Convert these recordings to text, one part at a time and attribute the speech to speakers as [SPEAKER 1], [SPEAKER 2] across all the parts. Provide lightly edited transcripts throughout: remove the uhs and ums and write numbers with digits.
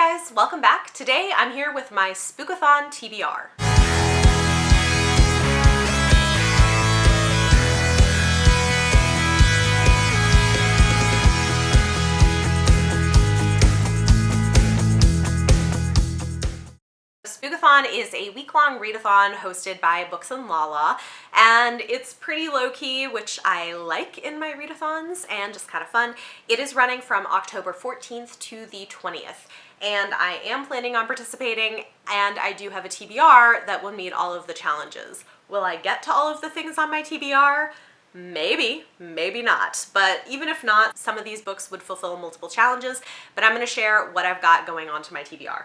[SPEAKER 1] guys, welcome back. Today I'm here with my Spookathon TBR. Spookathon is a week-long readathon hosted by Books and Lala, and it's pretty low-key, which I like in my readathons, and just kind of fun. It is running from October 14th to the 20th, and I am planning on participating, and I do have a TBR that will meet all of the challenges. Will I get to all of the things on my TBR? Maybe, maybe not, but even if not, some of these books would fulfill multiple challenges, but I'm going to share what I've got going on to my TBR.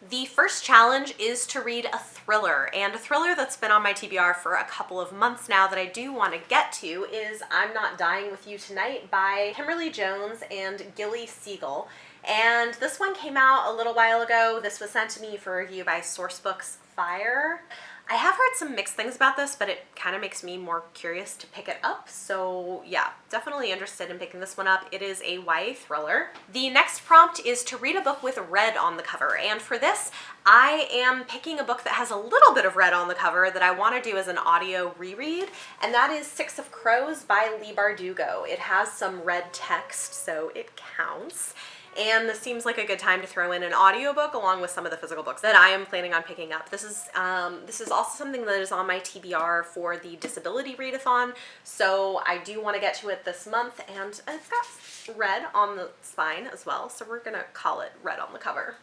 [SPEAKER 1] The first challenge is to read a thriller, and a thriller that's been on my TBR for a couple of months now that I do want to get to is I'm Not Dying With You Tonight by Kimberly Jones and Gilly Siegel. And this one came out a little while ago. This was sent to me for review by Sourcebooks Fire. I have heard some mixed things about this, but it kind of makes me more curious to pick it up. So yeah, definitely interested in picking this one up. It is a YA thriller. The next prompt is to read a book with red on the cover. And for this, I am picking a book that has a little bit of red on the cover that I want to do as an audio reread. And that is Six of Crows by Leigh Bardugo. It has some red text, so it counts. And this seems like a good time to throw in an audiobook along with some of the physical books that I am planning on picking up. This is also something that is on my TBR for the Disability Readathon, so I do want to get to it this month, and it's got red on the spine as well, so we're going to call it red on the cover.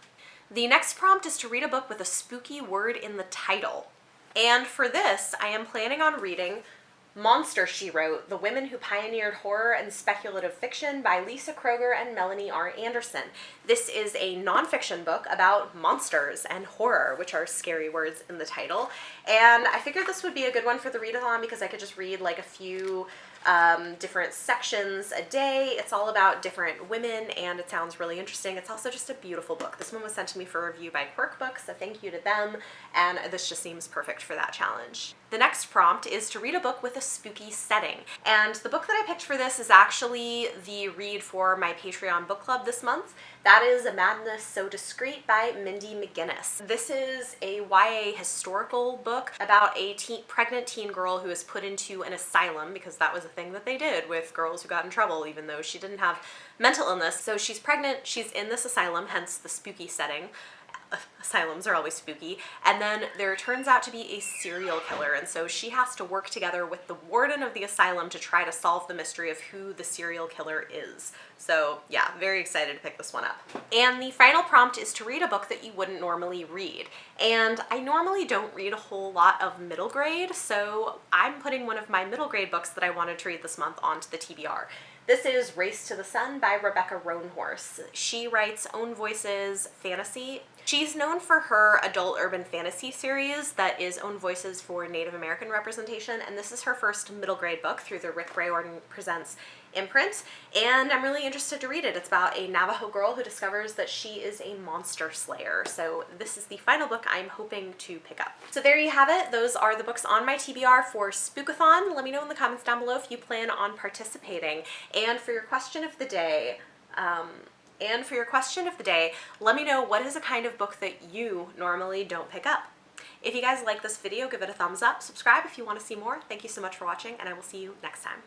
[SPEAKER 1] The next prompt is to read a book with a spooky word in the title. And for this, I am planning on reading Monster, She Wrote, The Women Who Pioneered Horror and Speculative Fiction by Lisa Kroger and Melanie R. Anderson. This is a nonfiction book about monsters and horror, which are scary words in the title. And I figured this would be a good one for the readathon because I could just read like a few different sections a day. It's all about different women and it sounds really interesting. It's also just a beautiful book. This one was sent to me for review by Quirk Books, so thank you to them, and this just seems perfect for that challenge. The next prompt is to read a book with a spooky setting, and the book that I picked for this is actually the read for my Patreon book club this month. That is A Madness So Discreet by Mindy McGinnis. This is a YA historical book about a pregnant teen girl who is put into an asylum because that was a thing that they did with girls who got in trouble even though she didn't have mental illness. So she's pregnant, she's in this asylum, hence the spooky setting. Asylums are always spooky, and then there turns out to be a serial killer, and so she has to work together with the warden of the asylum to try to solve the mystery of who the serial killer is. So yeah, very excited to pick this one up. And the final prompt is to read a book that you wouldn't normally read. And I normally don't read a whole lot of middle grade, so I'm putting one of my middle grade books that I wanted to read this month onto the TBR. This is Race to the Sun by Rebecca Roanhorse. She writes Own Voices fantasy. She's known for her adult urban fantasy series that is Own Voices for Native American representation, and this is her first middle grade book through the Rick Riordan Presents imprint, and I'm really interested to read it. It's about a Navajo girl who discovers that she is a monster slayer, so this is the final book I'm hoping to pick up. So there you have it. Those are the books on my TBR for Spookathon. Let me know in the comments down below if you plan on participating. And for your question of the day, let me know what is a kind of book that you normally don't pick up. If you guys like this video, give it a thumbs up, subscribe if you want to see more. Thank you so much for watching, and I will see you next time.